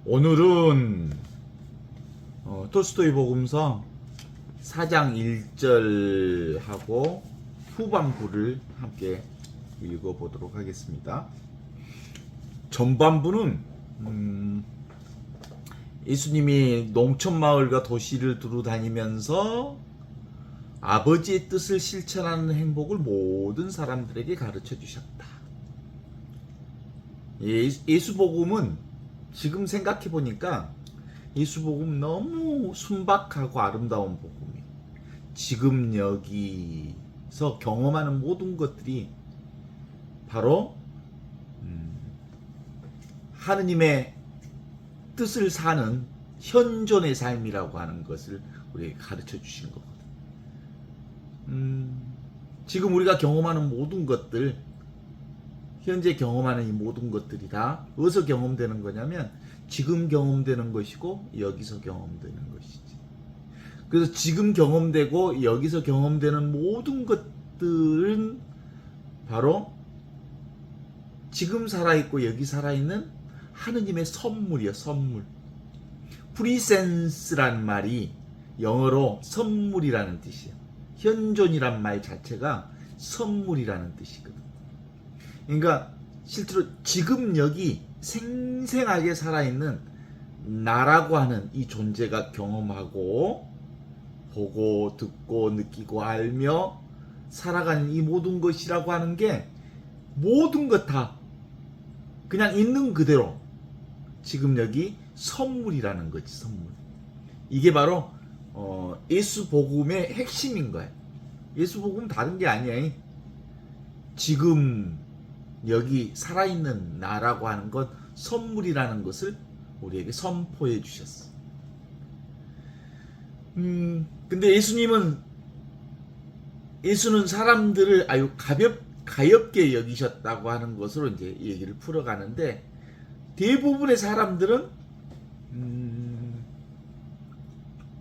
오늘은 톨스토이 복음서 4장 1절하고 후반부를 함께 읽어보도록 하겠습니다. 전반부는 예수님이 농촌마을과 도시를 두루 다니면서 아버지의 뜻을 실천하는 행복을 모든 사람들에게 가르쳐 주셨다. 예수복음은 지금 생각해 보니까 예수복음 너무 순박하고 아름다운 복음이에요. 지금 여기서 경험하는 모든 것들이 바로 하느님의 뜻을 사는 현존의 삶이라고 하는 것을 우리에게 가르쳐 주신 거거든. 지금 우리가 경험하는 모든 것들, 현재 경험하는 이 모든 것들이 다 어디서 경험되는 거냐면 지금 경험되는 것이고 여기서 경험되는 것이지. 그래서 지금 경험되고 여기서 경험되는 모든 것들은 바로 지금 살아있고 여기 살아있는 하느님의 선물이야, 선물. 프리센스라는 말이 영어로 선물이라는 뜻이야. 현존이란 말 자체가 선물이라는 뜻이거든. 그러니까 실제로 지금 여기 생생하게 살아있는 나라고 하는 이 존재가 경험하고 보고 듣고 느끼고 알며 살아가는 이 모든 것이라고 하는 게 모든 것 다 그냥 있는 그대로 지금 여기 선물이라는 거지, 선물. 이게 바로 예수 복음의 핵심인 거야. 예수 복음 다른 게 아니야. 지금 여기 살아있는 나라고 하는 것, 선물이라는 것을 우리에게 선포해 주셨어. 근데 예수는 사람들을 아주 가엽게 여기셨다고 하는 것으로 이제 얘기를 풀어가는데, 대부분의 사람들은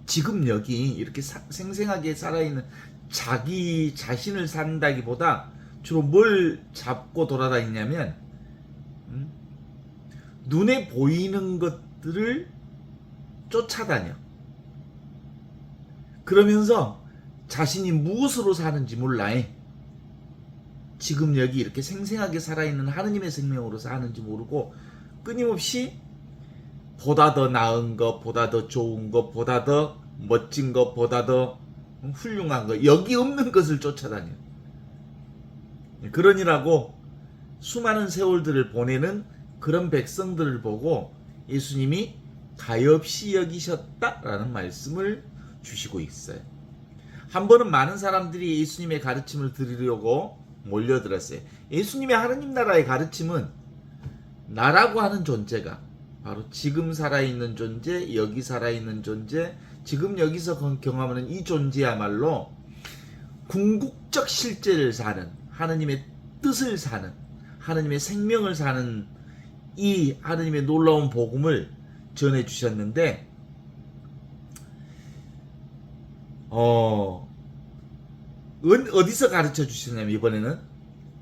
지금 여기 이렇게 생생하게 살아있는 자기 자신을 산다기보다 주로 뭘 잡고 돌아다니냐면 눈에 보이는 것들을 쫓아다녀. 그러면서 자신이 무엇으로 사는지 몰라. 지금 여기 이렇게 생생하게 살아있는 하느님의 생명으로 사는지 모르고 끊임없이 보다 더 나은 것, 보다 더 좋은 것, 보다 더 멋진 것, 보다 더 훌륭한 것, 여기 없는 것을 쫓아다녀. 그러니라고 수많은 세월들을 보내는 그런 백성들을 보고 예수님이 가엾이 여기셨다라는 말씀을 주시고 있어요. 한 번은 많은 사람들이 예수님의 가르침을 들으려고 몰려들었어요. 예수님의 하느님 나라의 가르침은 나라고 하는 존재가 바로 지금 살아있는 존재, 여기 살아있는 존재, 지금 여기서 경험하는 이 존재야말로 궁극적 실제를 사는, 하느님의 뜻을 사는, 하느님의 생명을 사는 이 하느님의 놀라운 복음을 전해주셨는데, 어디서 가르쳐 주시냐면 이번에는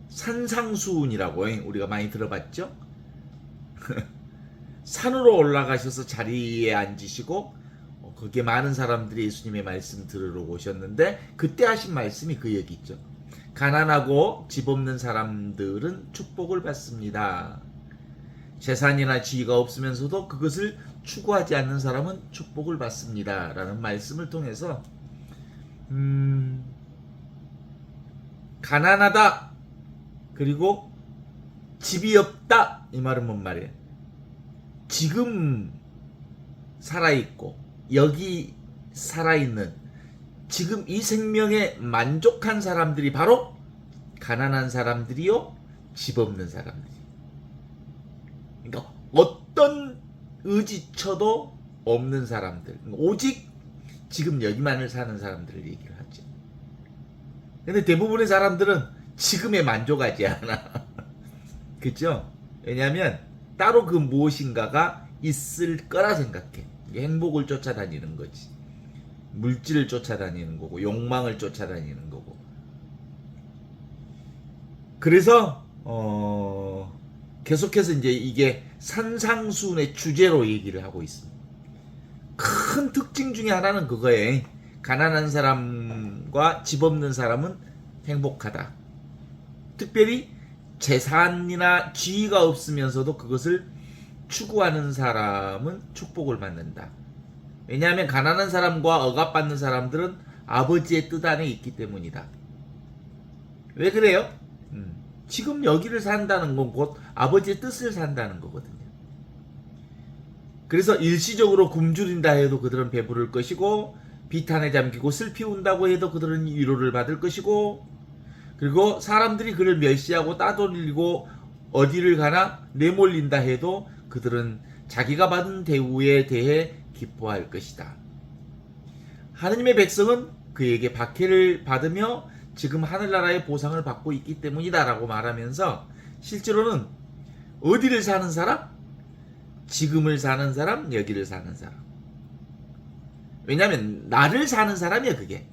산상수훈이라고 우리가 많이 들어봤죠? 산으로 올라가셔서 자리에 앉으시고 거기에 많은 사람들이 예수님의 말씀 들으러 오셨는데 그때 하신 말씀이 그 얘기 있죠. 가난하고 집 없는 사람들은 축복을 받습니다. 재산이나 지위가 없으면서도 그것을 추구하지 않는 사람은 축복을 받습니다. 라는 말씀을 통해서 가난하다 그리고 집이 없다 이 말은 뭔 말이에요? 지금 살아있고 여기 살아있는 지금 이 생명에 만족한 사람들이 바로 가난한 사람들이요, 집 없는 사람들이. 그러니까 어떤 의지처도 없는 사람들, 오직 지금 여기만을 사는 사람들을 얘기를 하죠. 근데 대부분의 사람들은 지금에 만족하지 않아. 그죠? 왜냐하면 따로 그 무엇인가가 있을 거라 생각해. 행복을 쫓아다니는 거지. 물질을 쫓아다니는 거고 욕망을 쫓아다니는 거고. 그래서 계속해서 이제 이게 산상수훈의 주제로 얘기를 하고 있습니다. 큰 특징 중에 하나는 그거예요. 가난한 사람과 집 없는 사람은 행복하다. 특별히 재산이나 지위가 없으면서도 그것을 추구하는 사람은 축복을 받는다. 왜냐하면 가난한 사람과 억압받는 사람들은 아버지의 뜻 안에 있기 때문이다. 왜 그래요? 지금 여기를 산다는 건 곧 아버지의 뜻을 산다는 거거든요. 그래서 일시적으로 굶주린다 해도 그들은 배부를 것이고, 비탄에 잠기고 슬피 운다고 해도 그들은 위로를 받을 것이고, 그리고 사람들이 그를 멸시하고 따돌리고 어디를 가나 내몰린다 해도 그들은 자기가 받은 대우에 대해 기뻐할 것이다. 하느님의 백성은 그에게 박해를 받으며 지금 하늘나라의 보상을 받고 있기 때문이다 라고 말하면서, 실제로는 어디를 사는 사람? 지금을 사는 사람, 여기를 사는 사람. 왜냐하면 나를 사는 사람이야. 그게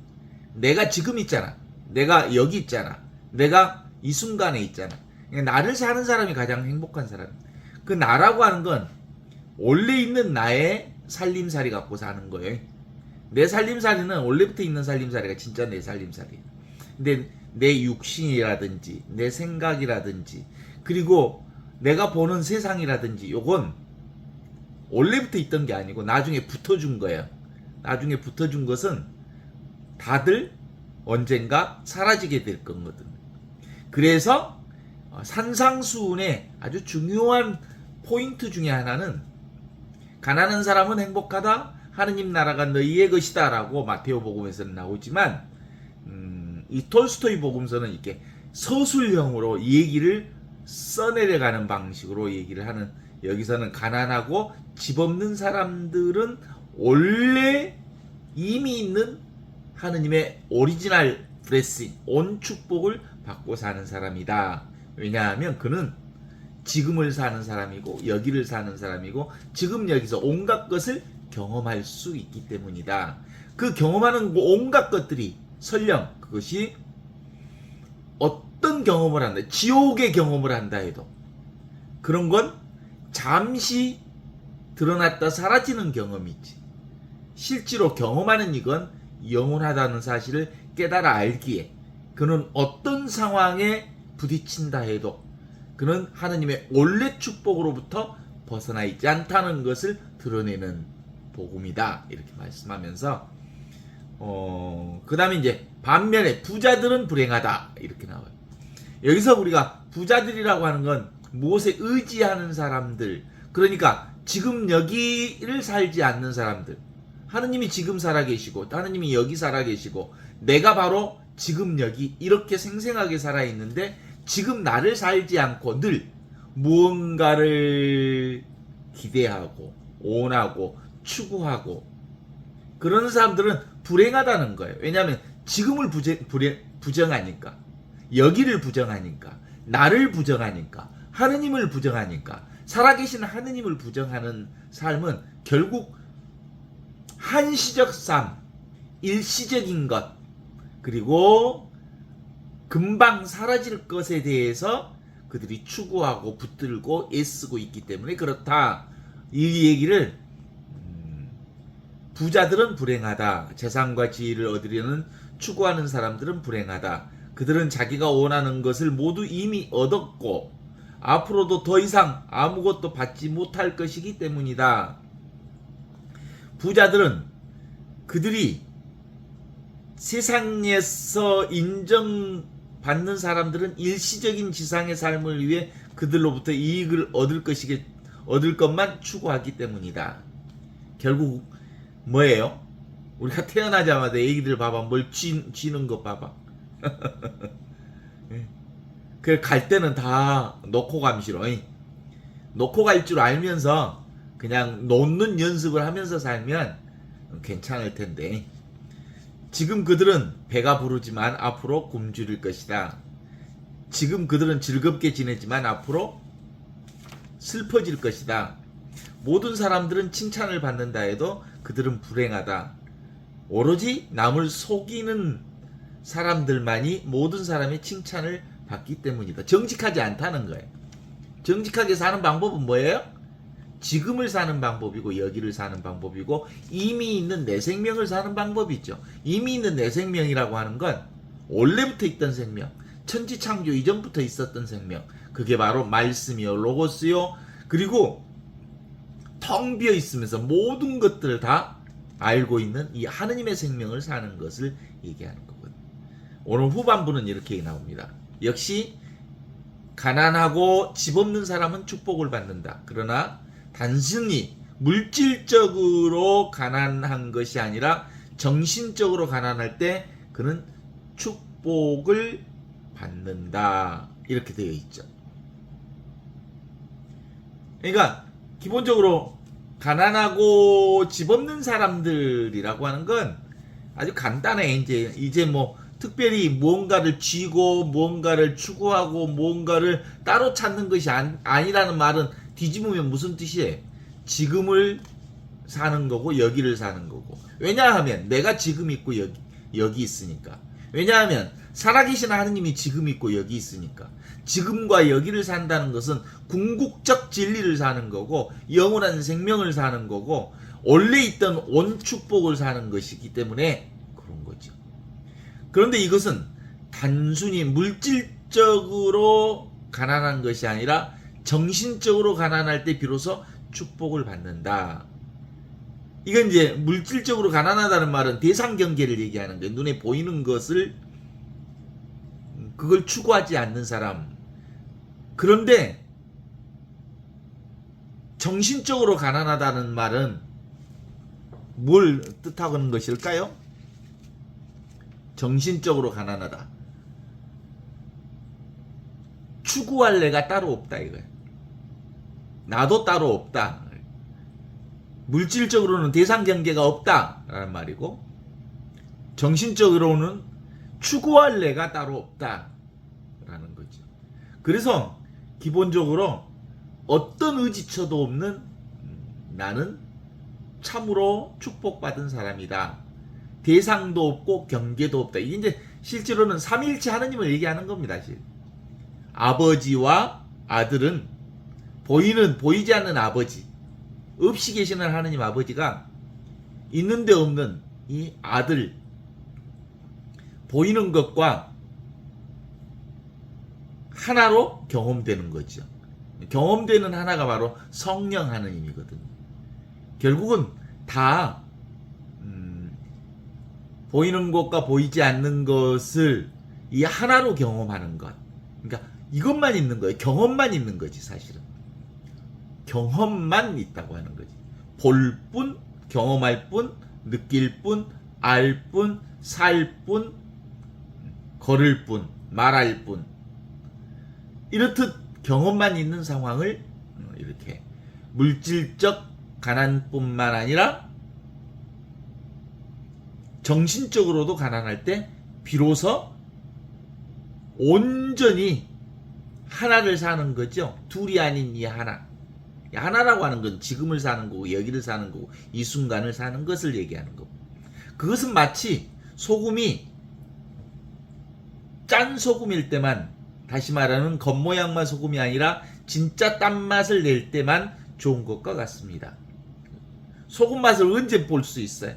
내가 지금 있잖아, 내가 여기 있잖아, 내가 이 순간에 있잖아. 그러니까 나를 사는 사람이 가장 행복한 사람. 그 나라고 하는 건 원래 있는 나의 살림살이 갖고 사는 거예요. 내 살림살이는 원래부터 있는 살림살이가 진짜 내 살림살이에요. 근데 내 육신이라든지 내 생각이라든지 그리고 내가 보는 세상이라든지 요건 원래부터 있던 게 아니고 나중에 붙어준 거예요. 나중에 붙어준 것은 다들 언젠가 사라지게 될 거거든. 그래서 산상수훈의 아주 중요한 포인트 중에 하나는 가난한 사람은 행복하다, 하느님 나라가 너희의 것이다 라고 마테오 복음에서는 나오지만, 이 톨스토이 복음서는 이렇게 서술형으로 이 얘기를 써내려가는 방식으로 얘기를 하는, 여기서는 가난하고 집 없는 사람들은 원래 이미 있는 하느님의 오리지널 블레싱, 온 축복을 받고 사는 사람이다. 왜냐하면 그는 지금을 사는 사람이고 여기를 사는 사람이고 지금 여기서 온갖 것을 경험할 수 있기 때문이다. 그 경험하는 온갖 것들이 설령 그것이 어떤 경험을 한다, 지옥의 경험을 한다 해도 그런 건 잠시 드러났다 사라지는 경험이지, 실제로 경험하는 이건 영원하다는 사실을 깨달아 알기에 그는 어떤 상황에 부딪힌다 해도 그는 하느님의 원래 축복으로부터 벗어나 있지 않다는 것을 드러내는 복음이다, 이렇게 말씀하면서 그 다음에 이제 반면에 부자들은 불행하다 이렇게 나와요. 여기서 우리가 부자들이라고 하는 건 무엇에 의지하는 사람들, 그러니까 지금 여기를 살지 않는 사람들, 하느님이 지금 살아계시고 하느님이 여기 살아계시고 내가 바로 지금 여기 이렇게 생생하게 살아있는데 지금 나를 살지 않고 늘 무언가를 기대하고 원하고 추구하고 그런 사람들은 불행하다는 거예요. 왜냐하면 지금을 부정하니까, 여기를 부정하니까, 나를 부정하니까, 하느님을 부정하니까, 살아계신 하느님을 부정하는 삶은 결국 한시적 삶, 일시적인 것, 그리고 금방 사라질 것에 대해서 그들이 추구하고 붙들고 애쓰고 있기 때문에 그렇다. 이 얘기를 부자들은 불행하다, 재산과 지위를 얻으려는 추구하는 사람들은 불행하다. 그들은 자기가 원하는 것을 모두 이미 얻었고 앞으로도 더 이상 아무것도 받지 못할 것이기 때문이다. 부자들은 그들이 세상에서 인정받는 사람들은 일시적인 지상의 삶을 위해 그들로부터 이익을 얻을 것만 추구하기 때문이다. 결국 뭐예요? 우리가 태어나자마자 애기들 봐봐, 뭘 쥐는 거 봐봐. 그 갈 때는 다 놓고 감시로, 놓고 갈 줄 알면서 그냥 놓는 연습을 하면서 살면 괜찮을 텐데, 지금 그들은 배가 부르지만 앞으로 굶주릴 것이다. 지금 그들은 즐겁게 지내지만 앞으로 슬퍼질 것이다. 모든 사람들은 칭찬을 받는다 해도 그들은 불행하다. 오로지 남을 속이는 사람들만이 모든 사람의 칭찬을 받기 때문이다. 정직하지 않다는 거예요. 정직하게 사는 방법은 뭐예요? 지금을 사는 방법이고 여기를 사는 방법이고 이미 있는 내 생명을 사는 방법이죠. 이미 있는 내 생명이라고 하는 건 원래부터 있던 생명, 천지창조 이전부터 있었던 생명, 그게 바로 말씀이요 로고스요, 그리고 텅 비어 있으면서 모든 것들을 다 알고 있는 이 하느님의 생명을 사는 것을 얘기하는 거거든요. 오늘 후반부는 이렇게 나옵니다. 역시 가난하고 집 없는 사람은 축복을 받는다. 그러나 단순히 물질적으로 가난한 것이 아니라 정신적으로 가난할 때 그는 축복을 받는다. 이렇게 되어 있죠. 그러니까 기본적으로 가난하고 집 없는 사람들이라고 하는 건 아주 간단해. 이제 뭐 특별히 무언가를 쥐고 무언가를 추구하고 무언가를 따로 찾는 것이 아니라는 말은 뒤집으면 무슨 뜻이에요? 지금을 사는 거고 여기를 사는 거고. 왜냐하면 내가 지금 있고 여기 있으니까. 왜냐하면 살아계신 하느님이 지금 있고 여기 있으니까. 지금과 여기를 산다는 것은 궁극적 진리를 사는 거고 영원한 생명을 사는 거고 원래 있던 온 축복을 사는 것이기 때문에 그런 거죠. 그런데 이것은 단순히 물질적으로 가난한 것이 아니라 정신적으로 가난할 때 비로소 축복을 받는다. 이건 이제 물질적으로 가난하다는 말은 대상 경계를 얘기하는 거예요. 눈에 보이는 것을 그걸 추구하지 않는 사람. 그런데 정신적으로 가난하다는 말은 뭘 뜻하는 것일까요? 정신적으로 가난하다. 추구할 내가 따로 없다 이거예요. 나도 따로 없다. 물질적으로는 대상 경계가 없다라는 말이고 정신적으로는 추구할 내가 따로 없다라는 거죠. 그래서 기본적으로 어떤 의지처도 없는 나는 참으로 축복받은 사람이다. 대상도 없고 경계도 없다. 이게 이제 실제로는 삼위일체 하느님을 얘기하는 겁니다. 사실. 아버지와 아들은 보이지 않는 아버지, 없이 계시는 하느님 아버지가 있는데 없는 이 아들, 보이는 것과 하나로 경험되는 거죠. 경험되는 하나가 바로 성령 하느님이거든요. 결국은 다 보이는 것과 보이지 않는 것을 이 하나로 경험하는 것. 그러니까 이것만 있는 거예요. 경험만 있는 거지 사실은. 경험만 있다고 하는 거지. 볼 뿐, 경험할 뿐, 느낄 뿐, 알 뿐, 살 뿐, 걸을 뿐, 말할 뿐. 이렇듯 경험만 있는 상황을 이렇게 물질적 가난뿐만 아니라 정신적으로도 가난할 때 비로소 온전히 하나를 사는 거죠. 둘이 아닌 이 하나. 이 하나라고 하는 건 지금을 사는 거고 여기를 사는 거고 이 순간을 사는 것을 얘기하는 거고. 그것은 마치 소금이 짠 소금일 때만, 다시 말하는 겉모양만 소금이 아니라 진짜 딴맛을 낼 때만 좋은 것과 같습니다. 소금 맛을 언제 볼 수 있어요?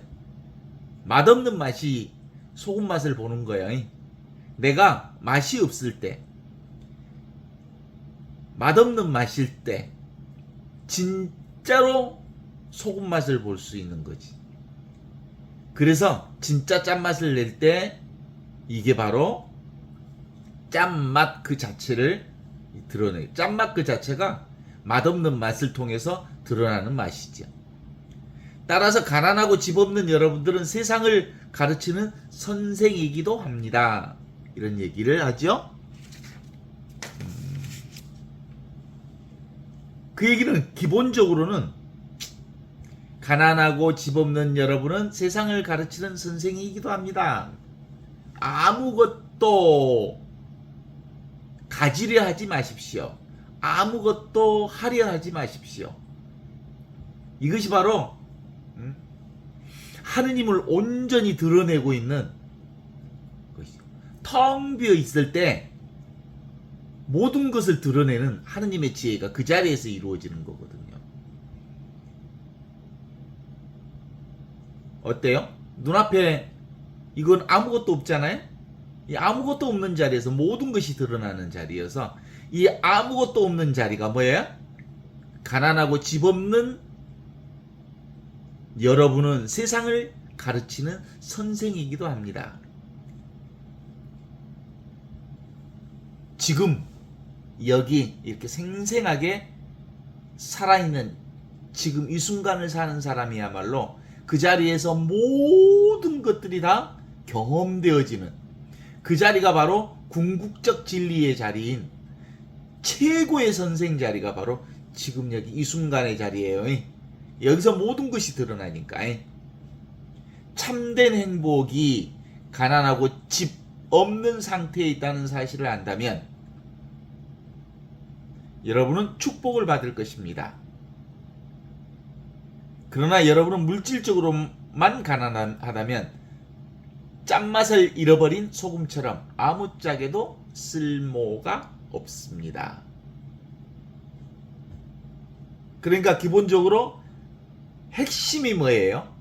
맛없는 맛이 소금 맛을 보는 거예요. 내가 맛이 없을 때, 맛없는 맛일 때 진짜로 소금 맛을 볼 수 있는 거지. 그래서 진짜 짠맛을 낼 때 이게 바로 짠맛 그 자체를 드러내요. 짠맛 그 자체가 맛없는 맛을 통해서 드러나는 맛이죠. 따라서 가난하고 집 없는 여러분들은 세상을 가르치는 선생이기도 합니다. 이런 얘기를 하죠. 그 얘기는 기본적으로는 가난하고 집 없는 여러분은 세상을 가르치는 선생이기도 합니다. 아무것도 가지려 하지 마십시오. 아무것도 하려 하지 마십시오. 이것이 바로 하느님을 온전히 드러내고 있는 것이죠. 텅 비어 있을 때 모든 것을 드러내는 하느님의 지혜가 그 자리에서 이루어지는 거거든요. 어때요? 눈앞에 이건 아무것도 없잖아요? 이 아무것도 없는 자리에서 모든 것이 드러나는 자리여서 이 아무것도 없는 자리가 뭐예요? 가난하고 집 없는 여러분은 세상을 가르치는 선생이기도 합니다. 지금 여기 이렇게 생생하게 살아있는 지금 이 순간을 사는 사람이야말로 그 자리에서 모든 것들이 다 경험되어지는 그 자리가 바로 궁극적 진리의 자리인 최고의 선생 자리가 바로 지금 여기 이 순간의 자리예요. 여기서 모든 것이 드러나니까. 참된 행복이 가난하고 집 없는 상태에 있다는 사실을 안다면 여러분은 축복을 받을 것입니다. 그러나 여러분은 물질적으로만 가난하다면 짠맛을 잃어버린 소금처럼 아무짝에도 쓸모가 없습니다. 그러니까 기본적으로 핵심이 뭐예요?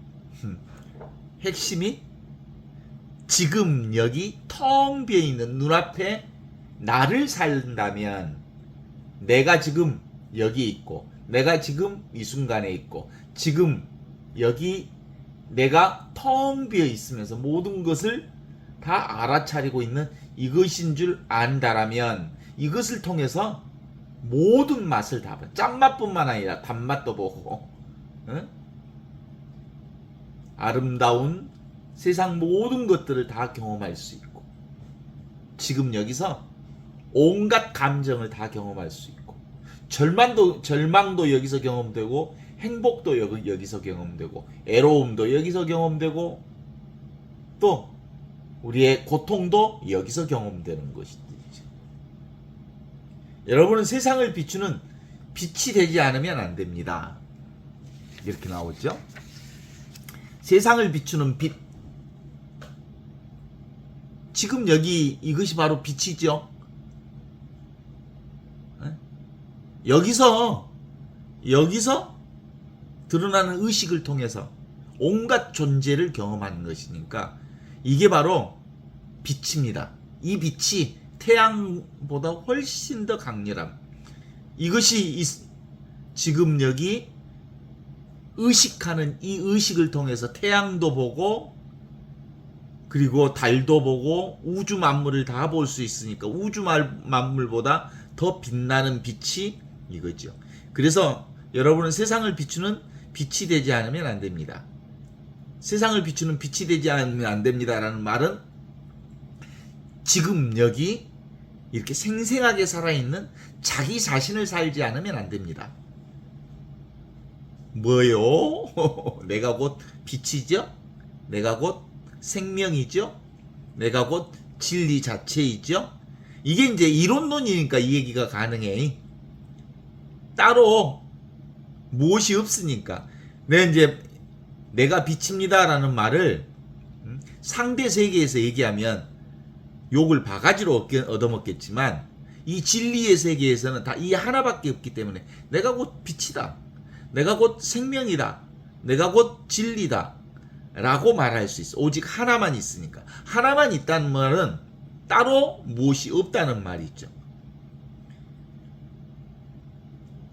핵심이 지금 여기 텅 비어있는 눈앞에 나를 산다면 내가 지금 여기 있고 내가 지금 이 순간에 있고 지금 여기 내가 텅 비어 있으면서 모든 것을 다 알아차리고 있는 이것인 줄 안다라면 이것을 통해서 모든 맛을 다 봐. 짠맛뿐만 아니라 단맛도 보고 응? 아름다운 세상 모든 것들을 다 경험할 수 있고 지금 여기서 온갖 감정을 다 경험할 수 있고 절망도 여기서 경험되고 행복도 여기서 경험되고 애로움도 여기서 경험되고 또 우리의 고통도 여기서 경험되는 것이죠. 여러분은 세상을 비추는 빛이 되지 않으면 안 됩니다. 이렇게 나오죠. 세상을 비추는 빛. 지금 여기 이것이 바로 빛이죠. 여기서 드러나는 의식을 통해서 온갖 존재를 경험하는 것이니까 이게 바로 빛입니다. 이 빛이 태양보다 훨씬 더 강렬함. 이것이 지금 여기 의식하는 이 의식을 통해서 태양도 보고 그리고 달도 보고 우주 만물을 다 볼 수 있으니까 우주 만물보다 더 빛나는 빛이 이거죠. 그래서 여러분은 세상을 비추는 빛이 되지 않으면 안 됩니다. 세상을 비추는 빛이 되지 않으면 안 됩니다라는 말은 지금 여기 이렇게 생생하게 살아있는 자기 자신을 살지 않으면 안 됩니다. 뭐요? 내가 곧 빛이죠? 내가 곧 생명이죠? 내가 곧 진리 자체이죠? 이게 이제 이론론이니까 이 얘기가 가능해. 따로 무엇이 없으니까. 내가 빛입니다라는 말을 상대 세계에서 얘기하면 욕을 바가지로 얻어먹겠지만 이 진리의 세계에서는 다 이 하나밖에 없기 때문에 내가 곧 빛이다. 내가 곧 생명이다. 내가 곧 진리다. 라고 말할 수 있어. 오직 하나만 있으니까. 하나만 있다는 말은 따로 무엇이 없다는 말이죠.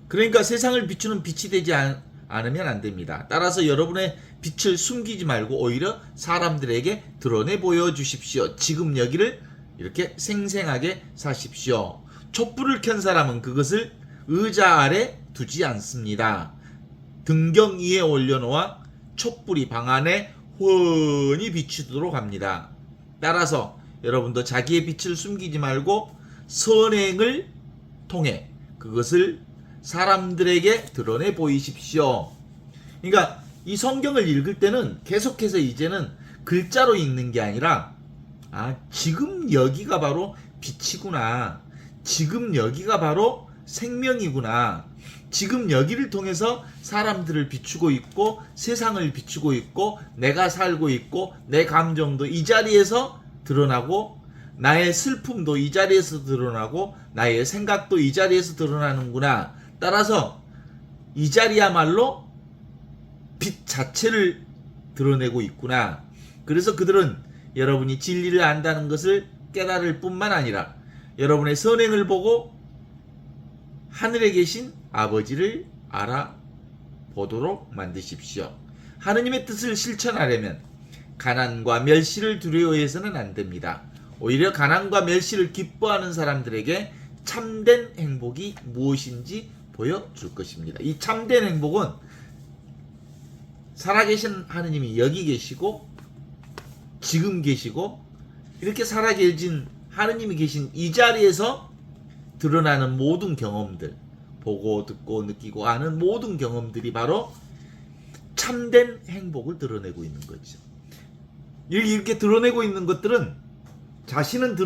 그러니까 세상을 비추는 빛이 되지 않으면 안 됩니다. 따라서 여러분의 빛을 숨기지 말고 오히려 사람들에게 드러내 보여주십시오. 지금 여기를 이렇게 생생하게 사십시오. 촛불을 켠 사람은 그것을 의자 아래 두지 않습니다. 등경 위에 올려놓아 촛불이 방 안에 훤히 비추도록 합니다. 따라서 여러분도 자기의 빛을 숨기지 말고 선행을 통해 그것을 사람들에게 드러내 보이십시오. 그러니까 이 성경을 읽을 때는 계속해서 이제는 글자로 읽는 게 아니라 지금 여기가 바로 빛이구나. 지금 여기가 바로 생명이구나. 지금 여기를 통해서 사람들을 비추고 있고 세상을 비추고 있고 내가 살고 있고 내 감정도 이 자리에서 드러나고 나의 슬픔도 이 자리에서 드러나고 나의 생각도 이 자리에서 드러나는구나. 따라서 이 자리야말로 빛 자체를 드러내고 있구나. 그래서 그들은 여러분이 진리를 안다는 것을 깨달을 뿐만 아니라 여러분의 선행을 보고 하늘에 계신 아버지를 알아보도록 만드십시오. 하느님의 뜻을 실천하려면 가난과 멸시를 두려워해서는 안 됩니다. 오히려 가난과 멸시를 기뻐하는 사람들에게 참된 행복이 무엇인지 보여줄 것입니다. 이 참된 행복은 살아계신 하느님이 여기 계시고 지금 계시고 이렇게 살아계신 하느님이 계신 이 자리에서 드러나는 모든 경험들, 보고 듣고 느끼고 아는 모든 경험들이 바로 참된 행복을 드러내고 있는 거죠. 이렇게 드러내고 있는 것들은 자신은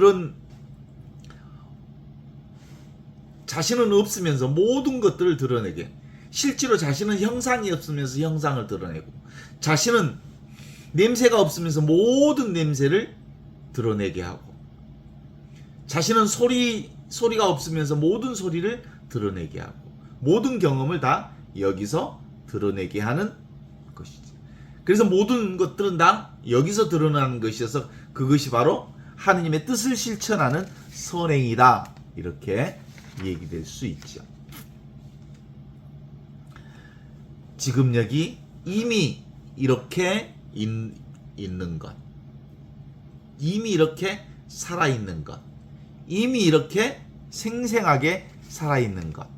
없으면서 모든 것들을 드러내게, 실제로 자신은 형상이 없으면서 형상을 드러내고, 자신은 냄새가 없으면서 모든 냄새를 드러내게 하고, 자신은 소리가 없으면서 모든 소리를 드러내게 하고, 모든 경험을 다 여기서 드러내게 하는 것이지. 그래서 모든 것들은 다 여기서 드러나는 것이어서 그것이 바로 하느님의 뜻을 실천하는 선행이다. 이렇게 얘기될 수 있죠. 지금 여기 이미 이렇게 있는 것, 이미 이렇게 살아있는 것, 이미 이렇게 생생하게 살아있는 것.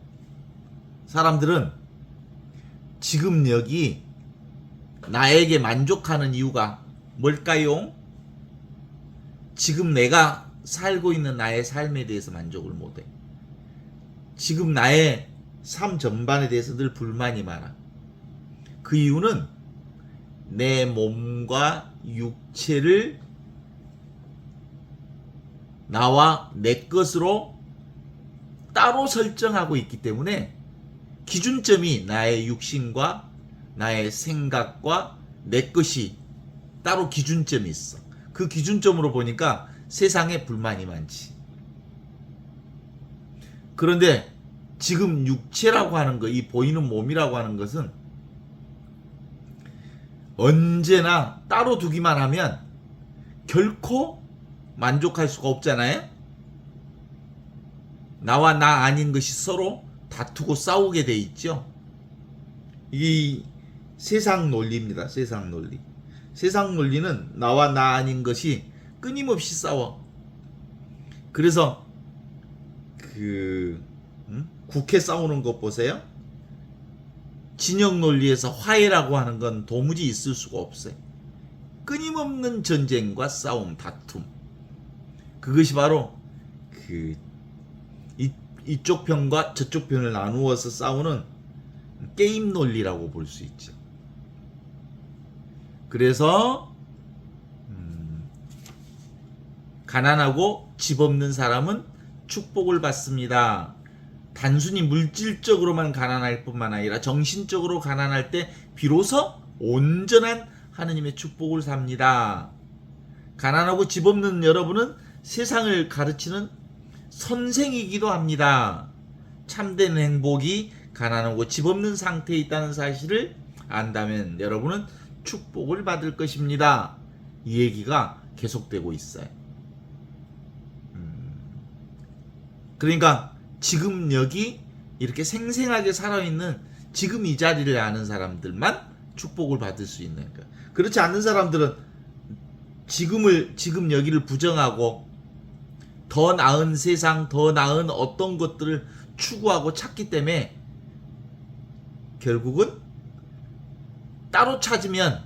사람들은 지금 여기 나에게 만족하는 이유가 뭘까요? 지금 내가 살고 있는 나의 삶에 대해서 만족을 못해. 지금 나의 삶 전반에 대해서 늘 불만이 많아. 그 이유는 내 몸과 육체를 나와 내 것으로 따로 설정하고 있기 때문에 기준점이 나의 육신과 나의 생각과 내 것이 따로 기준점이 있어. 그 기준점으로 보니까 세상에 불만이 많지. 그런데 지금 육체라고 하는 것, 이 보이는 몸이라고 하는 것은 언제나 따로 두기만 하면 결코 만족할 수가 없잖아요. 나와 나 아닌 것이 서로 다투고 싸우게 돼 있죠. 이 세상 논리입니다. 세상 논리. 세상 논리는 나와 나 아닌 것이 끊임없이 싸워. 그래서 국회 싸우는 것 보세요. 진영 논리에서 화해라고 하는 건 도무지 있을 수가 없어요. 끊임없는 전쟁과 싸움, 다툼. 그것이 바로 이쪽 편과 저쪽 편을 나누어서 싸우는 게임 논리라고 볼 수 있죠. 그래서 가난하고 집 없는 사람은 축복을 받습니다. 단순히 물질적으로만 가난할 뿐만 아니라 정신적으로 가난할 때 비로소 온전한 하느님의 축복을 삽니다. 가난하고 집 없는 여러분은 세상을 가르치는 선생이기도 합니다. 참된 행복이 가난하고 집 없는 상태에 있다는 사실을 안다면 여러분은 축복을 받을 것입니다. 이 얘기가 계속되고 있어요. 그러니까 지금 여기 이렇게 생생하게 살아있는 지금 이 자리를 아는 사람들만 축복을 받을 수 있는 거예요. 그렇지 않는 사람들은 지금 여기를 부정하고 더 나은 세상, 더 나은 어떤 것들을 추구하고 찾기 때문에 결국은 따로 찾으면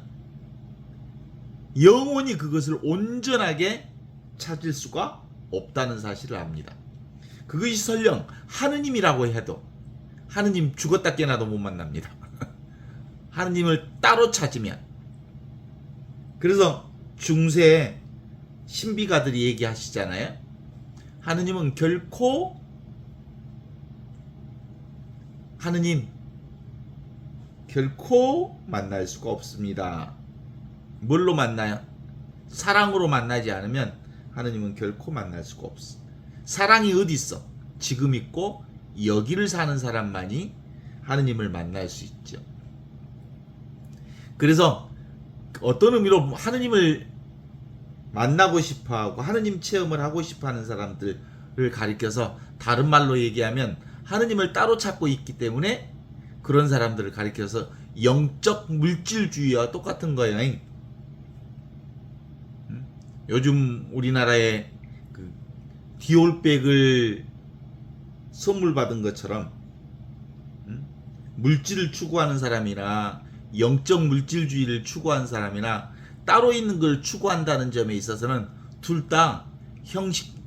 영원히 그것을 온전하게 찾을 수가 없다는 사실을 압니다. 그것이 설령 하느님이라고 해도 하느님 죽었다 깨나도 못 만납니다. 하느님을 따로 찾으면. 그래서 중세에 신비가들이 얘기하시잖아요. 하느님은 결코 만날 수가 없습니다. 뭘로 만나요? 사랑으로 만나지 않으면 하느님은 결코 만날 수가 없어. 사랑이 어디 있어? 지금 있고 여기를 사는 사람만이 하느님을 만날 수 있죠. 그래서 어떤 의미로 하느님을 만나고 싶어하고 하느님 체험을 하고 싶어하는 사람들을 가리켜서, 다른 말로 얘기하면 하느님을 따로 찾고 있기 때문에 그런 사람들을 가리켜서 영적 물질주의와 똑같은 거예요. 요즘 우리나라에 그 디올백을 선물 받은 것처럼 물질을 추구하는 사람이나 영적 물질주의를 추구하는 사람이나 따로 있는 걸 추구한다는 점에 있어서는 둘 다 형식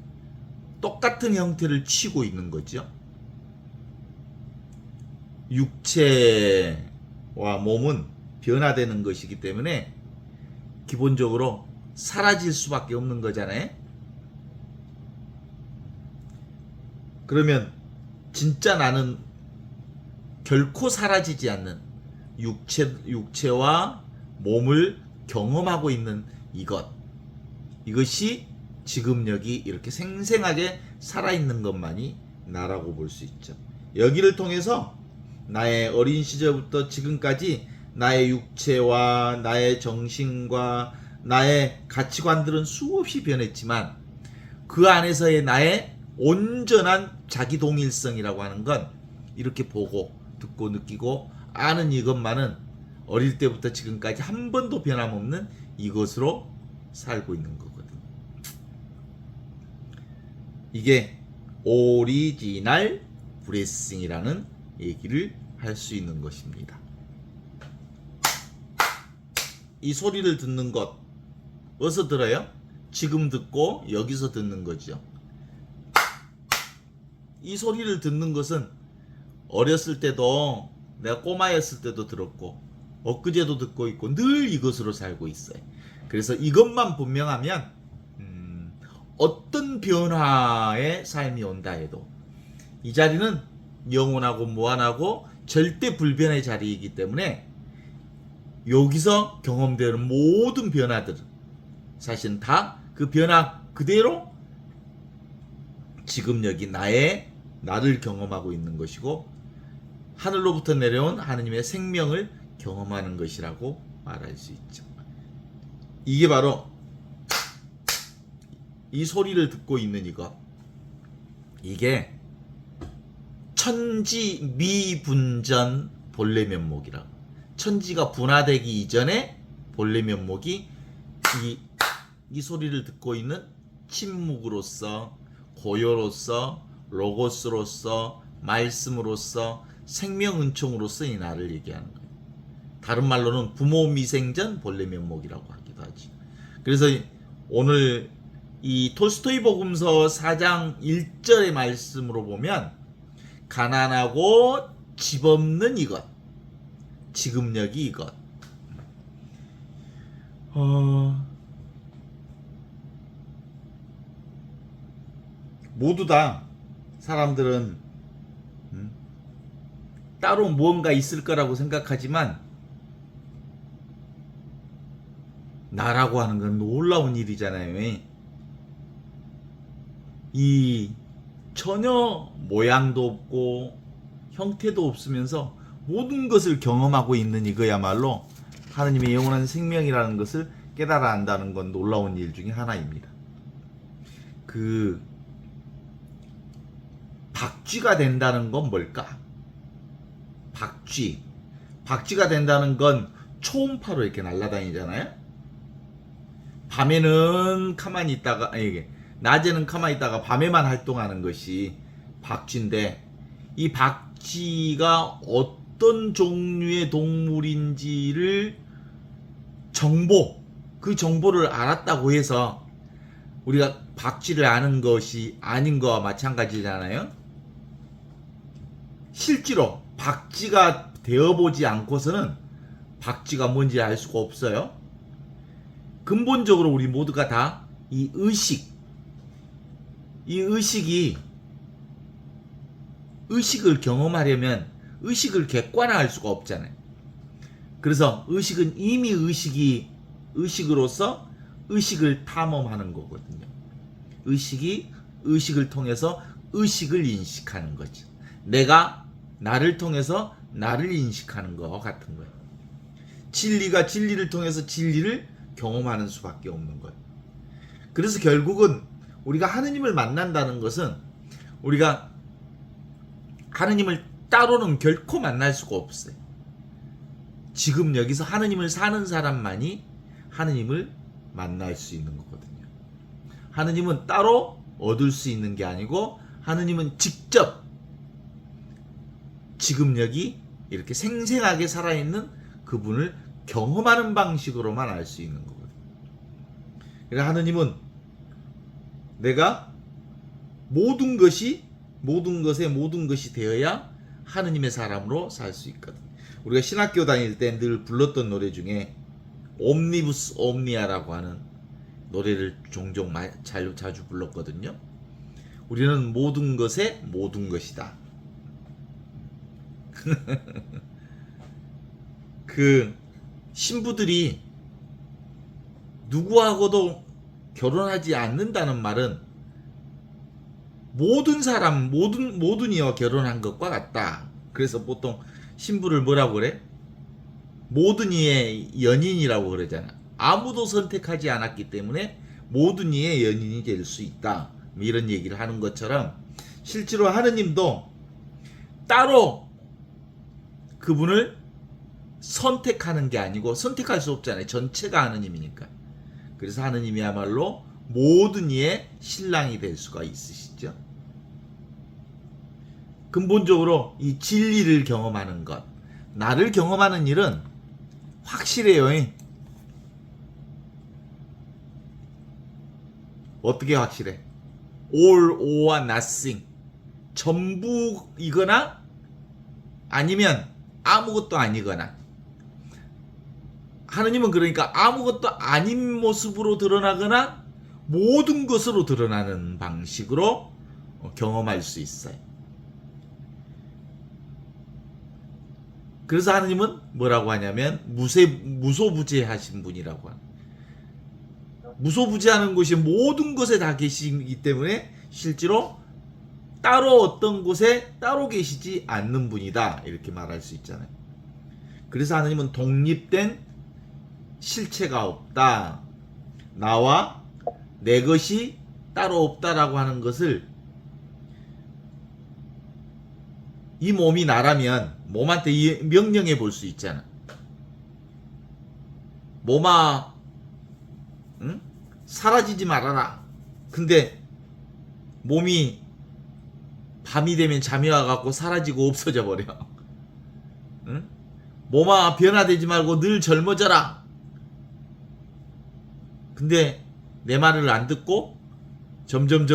똑같은 형태를 취고 있는 거죠. 육체와 몸은 변화되는 것이기 때문에 기본적으로 사라질 수밖에 없는 거잖아요. 그러면 진짜 나는 결코 사라지지 않는 육체와 몸을 경험하고 있는 이것이 지금 여기 이렇게 생생하게 살아있는 것만이 나라고 볼 수 있죠. 여기를 통해서 나의 어린 시절부터 지금까지 나의 육체와 나의 정신과 나의 가치관들은 수없이 변했지만 그 안에서의 나의 온전한 자기동일성이라고 하는 건 이렇게 보고 듣고 느끼고 아는 이것만은 어릴 때부터 지금까지 한 번도 변함없는 이것으로 살고 있는 거거든요. 이게 오리지널 브레싱이라는 얘기를 할 수 있는 것입니다. 이 소리를 듣는 것 어디서 들어요? 지금 듣고 여기서 듣는 거죠. 이 소리를 듣는 것은 어렸을 때도, 내가 꼬마였을 때도 들었고 엊그제도 듣고 있고 늘 이것으로 살고 있어요. 그래서 이것만 분명하면 어떤 변화의 삶이 온다 해도 이 자리는 영원하고 무한하고 절대 불변의 자리이기 때문에 여기서 경험되는 모든 변화들은 사실은 다 그 변화 그대로 지금 여기 나를 경험하고 있는 것이고 하늘로부터 내려온 하느님의 생명을 경험하는 것이라고 말할 수 있죠. 이게 바로 이 소리를 듣고 있는 이것, 이게 천지 미분전 본래 면목이라고. 천지가 분화되기 이전에 본래 면목이 이 소리를 듣고 있는 침묵으로서, 고요로서, 로고스로서, 말씀으로서, 생명 은총으로서 이 나를 얘기하는 거예요. 다른 말로는 부모 미생전 본래 면목이라고 하기도 하죠. 그래서 오늘 이 톨스토이 복음서 4장 1절의 말씀으로 보면 가난하고 집 없는 이것, 지금 여기 이것, 모두 다 사람들은 따로 무언가 있을 거라고 생각하지만 나라고 하는 건 놀라운 일이잖아요. 이 전혀 모양도 없고 형태도 없으면서 모든 것을 경험하고 있는 이거야말로 하느님의 영원한 생명이라는 것을 깨달아 안다는 건 놀라운 일 중에 하나입니다. 그 박쥐가 된다는 건 뭘까? 박쥐가 된다는 건 초음파로 이렇게 날아다니잖아요. 밤에는 가만히 있다가, 낮에는 가만히 있다가 밤에만 활동하는 것이 박쥐인데, 이 박쥐가 어떤 종류의 동물인지를 그 정보를 알았다고 해서 우리가 박쥐를 아는 것이 아닌 거와 마찬가지잖아요. 실제로 박쥐가 되어보지 않고서는 박쥐가 뭔지 알 수가 없어요. 근본적으로 우리 모두가 다 이 의식을 경험하려면 의식을 객관화할 수가 없잖아요. 그래서 의식은 이미 의식으로서 의식을 탐험하는 거거든요. 의식을 통해서 의식을 인식하는 거죠. 내가 나를 통해서 나를 인식하는 거 같은 거예요. 진리가 진리를 통해서 진리를 경험하는 수밖에 없는 거예요. 그래서 결국은 우리가 하느님을 만난다는 것은 우리가 하느님을 따로는 결코 만날 수가 없어요. 지금 여기서 하느님을 사는 사람만이 하느님을 만날 수 있는 거거든요. 하느님은 따로 얻을 수 있는 게 아니고 하느님은 직접 지금 여기 이렇게 생생하게 살아있는 그분을 경험하는 방식으로만 알 수 있는 거거든요. 그러니까 하느님은 내가 모든 것의 모든 것이 되어야 하느님의 사람으로 살 수 있거든요. 우리가 신학교 다닐 때 늘 불렀던 노래 중에 옴니부스 옴니아라고 하는 노래를 종종 자주 불렀거든요. 우리는 모든 것의 모든 것이다. 그 신부들이 누구하고도 결혼하지 않는다는 말은 모든 사람 모든 이와 결혼한 것과 같다. 그래서 보통 신부를 뭐라고 그래? 모든 이의 연인이라고 그러잖아. 아무도 선택하지 않았기 때문에 모든 이의 연인이 될 수 있다. 이런 얘기를 하는 것처럼 실제로 하느님도 따로 그분을 선택하는 게 아니고 선택할 수 없잖아요. 전체가 하느님이니까. 그래서 하느님이야말로 모든 이의 신랑이 될 수가 있으시죠. 근본적으로 이 진리를 경험하는 것, 나를 경험하는 일은 확실해요. 어떻게 확실해? all or nothing. 전부이거나 아니면 아무것도 아니거나. 하느님은 그러니까 아무것도 아닌 모습으로 드러나거나 모든 것으로 드러나는 방식으로 경험할 수 있어요. 그래서 하느님은 뭐라고 하냐면 무소부재하신 분이라고 합니다. 무소부재하는 것이 모든 것에 다 계시기 때문에 실제로 따로 어떤 곳에 따로 계시지 않는 분이다. 이렇게 말할 수 있잖아요. 그래서 하느님은 독립된 실체가 없다. 나와 내 것이 따로 없다라고 하는 것을 이 몸이 나라면 몸한테 명령해 볼 수 있잖아. 몸아, 응? 사라지지 말아라. 근데 몸이 밤이 되면 잠이 와갖고 사라지고 없어져 버려. 응? 몸아, 변화되지 말고 늘 젊어져라. 근데 내 말을 안 듣고 점점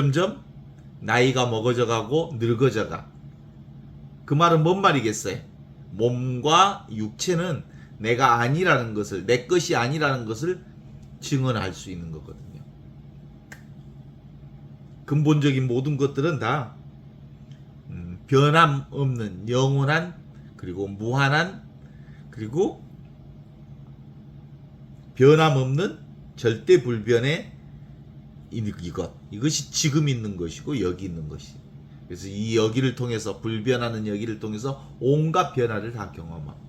나이가 먹어져 가고 늙어져 가. 그 말은 뭔 말이겠어요? 몸과 육체는 내가 아니라는 것을, 내 것이 아니라는 것을 증언할 수 있는 거거든요. 근본적인 모든 것들은 다 변함없는 영원한 그리고 무한한 그리고 변함없는 절대불변의 이것이 지금 있는 것이고 여기 있는 것이. 그래서 이 여기를 통해서 불변하는 여기를 통해서 온갖 변화를 다 경험하고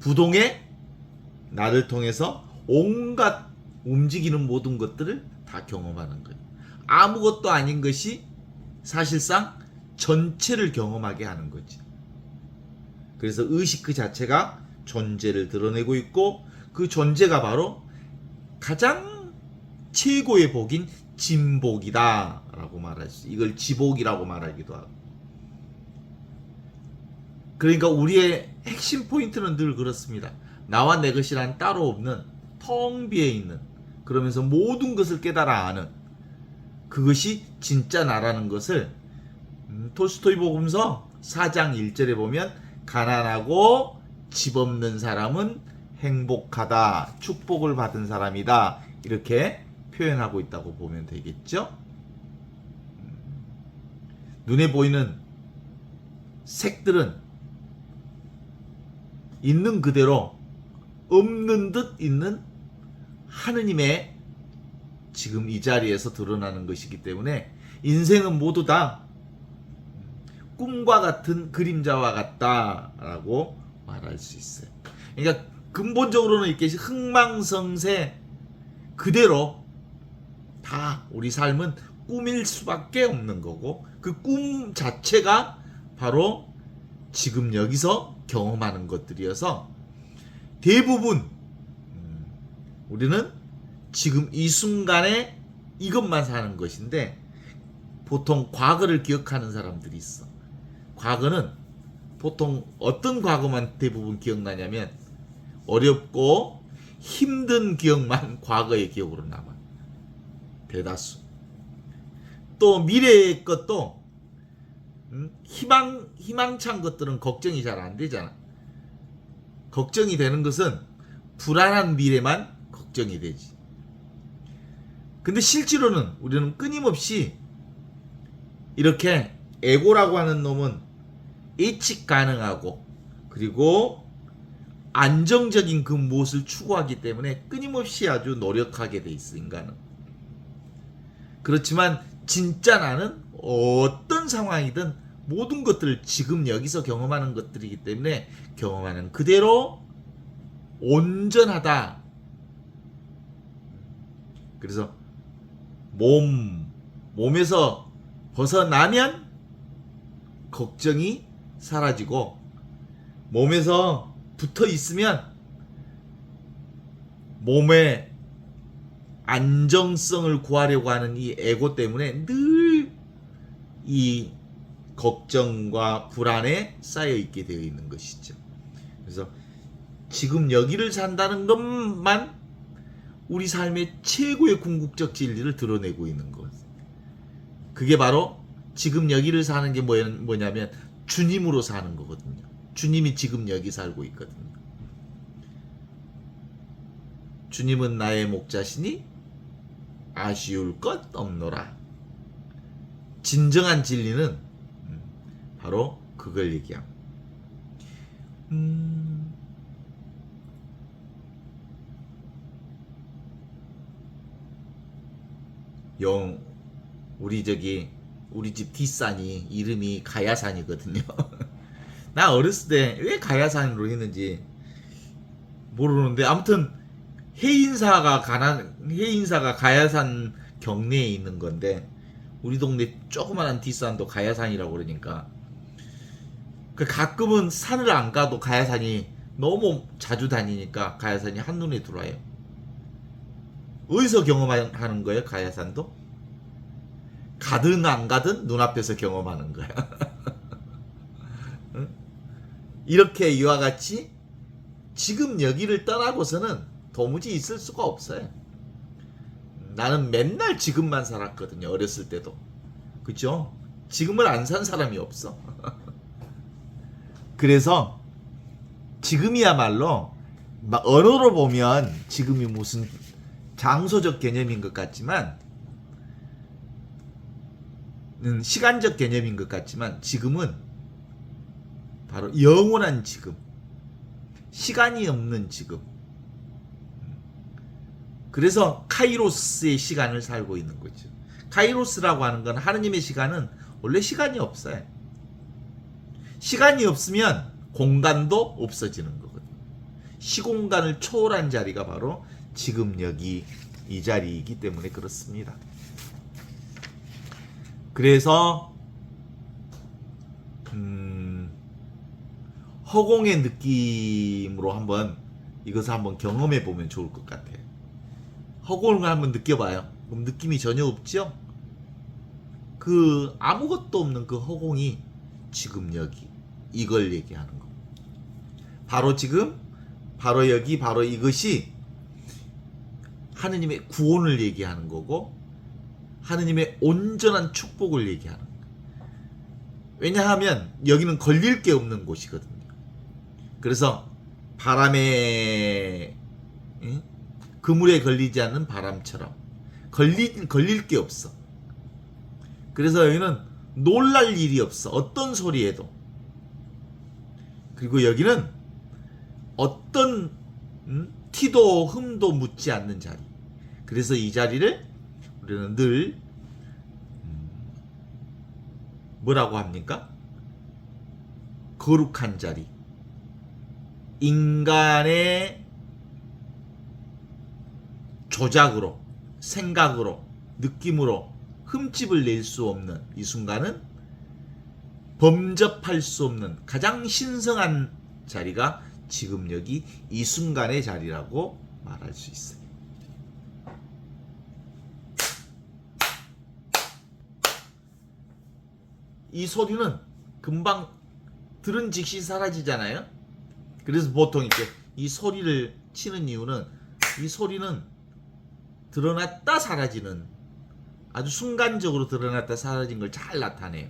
부동의 나를 통해서 온갖 움직이는 모든 것들을 다 경험하는 거예요. 아무것도 아닌 것이 사실상 전체를 경험하게 하는 거지. 그래서 의식 그 자체가 존재를 드러내고 있고 그 존재가 바로 가장 최고의 복인 진복이다 라고 말할 수, 이걸 지복이라고 말하기도 하고. 그러니까 우리의 핵심 포인트는 늘 그렇습니다. 나와 내 것이란 따로 없는 텅 비어 있는, 그러면서 모든 것을 깨달아 아는 그것이 진짜 나라는 것을 톨스토이 복음서 4장 1절에 보면 가난하고 집 없는 사람은 행복하다, 축복을 받은 사람이다, 이렇게 표현하고 있다고 보면 되겠죠. 눈에 보이는 색들은 있는 그대로 없는 듯 있는 하느님의 지금 이 자리에서 드러나는 것이기 때문에 인생은 모두 다 꿈과 같은 그림자와 같다라고 말할 수 있어요. 그러니까 근본적으로는 이렇게 흥망성쇠 그대로 다 우리 삶은 꿈일 수밖에 없는 거고, 그 꿈 자체가 바로 지금 여기서 경험하는 것들이어서 대부분 우리는 지금 이 순간에 이것만 사는 것인데, 보통 과거를 기억하는 사람들이 있어. 과거는 보통 어떤 과거만 대부분 기억나냐면 어렵고 힘든 기억만 과거의 기억으로 남아. 대다수. 또 미래의 것도 희망찬 것들은 걱정이 잘 안 되잖아. 걱정이 되는 것은 불안한 미래만 걱정이 되지. 근데 실제로는 우리는 끊임없이 이렇게 에고라고 하는 놈은 예측 가능하고 그리고 안정적인 그 무엇을 추구하기 때문에 끊임없이 아주 노력하게 돼 있어, 인간은. 그렇지만 진짜 나는 어떤 상황이든 모든 것들을 지금 여기서 경험하는 것들이기 때문에 경험하는 그대로 온전하다. 그래서 몸에서 벗어나면 걱정이 사라지고, 몸에서 붙어 있으면 몸의 안정성을 구하려고 하는 이 에고 때문에 늘 이 걱정과 불안에 쌓여 있게 되어 있는 것이죠. 그래서 지금 여기를 산다는 것만 우리 삶의 최고의 궁극적 진리를 드러내고 있는 것. 그게 바로 지금 여기를 사는 게 뭐냐면 주님으로 사는 거거든요. 주님이 지금 여기 살고 있거든요. 주님은 나의 목자시니 아쉬울 것 없노라. 진정한 진리는 바로 그걸 얘기합니다. 우리 집 뒷산이 이름이 가야산이거든요. 나 어렸을 때 왜 가야산으로 했는지 모르는데, 아무튼 해인사가 가야산 경내에 있는 건데, 우리 동네 조그만한 뒷산도 가야산이라고 그러니까 가끔은 산을 안 가도 가야산이 너무 자주 다니니까 가야산이 한눈에 들어와요. 어디서 경험하는 거예요, 가야산도? 가든 안 가든 눈앞에서 경험하는 거야. 응? 이렇게 이와 같이 지금 여기를 떠나고서는 도무지 있을 수가 없어요. 나는 맨날 지금만 살았거든요, 어렸을 때도. 그죠? 지금을 안 산 사람이 없어. 그래서 지금이야말로 언어로 보면 지금이 무슨 장소적 개념인 것 같지만, 시간적 개념인 것 같지만, 지금은 바로 영원한 지금, 시간이 없는 지금. 그래서 카이로스의 시간을 살고 있는 거죠. 카이로스라고 하는 건, 하느님의 시간은 원래 시간이 없어요. 시간이 없으면 공간도 없어지는 거거든요. 시공간을 초월한 자리가 바로 지금 여기 이 자리이기 때문에 그렇습니다. 그래서 허공의 느낌으로 이것을 한번 경험해 보면 좋을 것 같아요. 허공을 한번 느껴봐요. 그럼 느낌이 전혀 없죠? 그 아무것도 없는 그 허공이 지금 여기, 이걸 얘기하는 거. 바로 지금, 바로 여기, 바로 이것이 하느님의 구원을 얘기하는 거고, 하느님의 온전한 축복을 얘기하는 거예요. 왜냐하면 여기는 걸릴 게 없는 곳이거든요. 그래서 바람에, 그물에 걸리지 않는 바람처럼 걸릴 게 없어. 그래서 여기는 놀랄 일이 없어, 어떤 소리에도. 그리고 여기는 어떤 티도 흠도 묻지 않는 자리. 그래서 이 자리를 우리는 늘 뭐라고 합니까? 거룩한 자리, 인간의 조작으로, 생각으로, 느낌으로 흠집을 낼 수 없는 이 순간은 범접할 수 없는 가장 신성한 자리가 지금 여기 이 순간의 자리라고 말할 수 있어요. 이 소리는 금방 들은 즉시 사라지잖아요. 그래서 보통 이렇게 이 소리를 치는 이유는 이 소리는 드러났다 사라지는, 아주 순간적으로 드러났다 사라진 걸 잘 나타내요.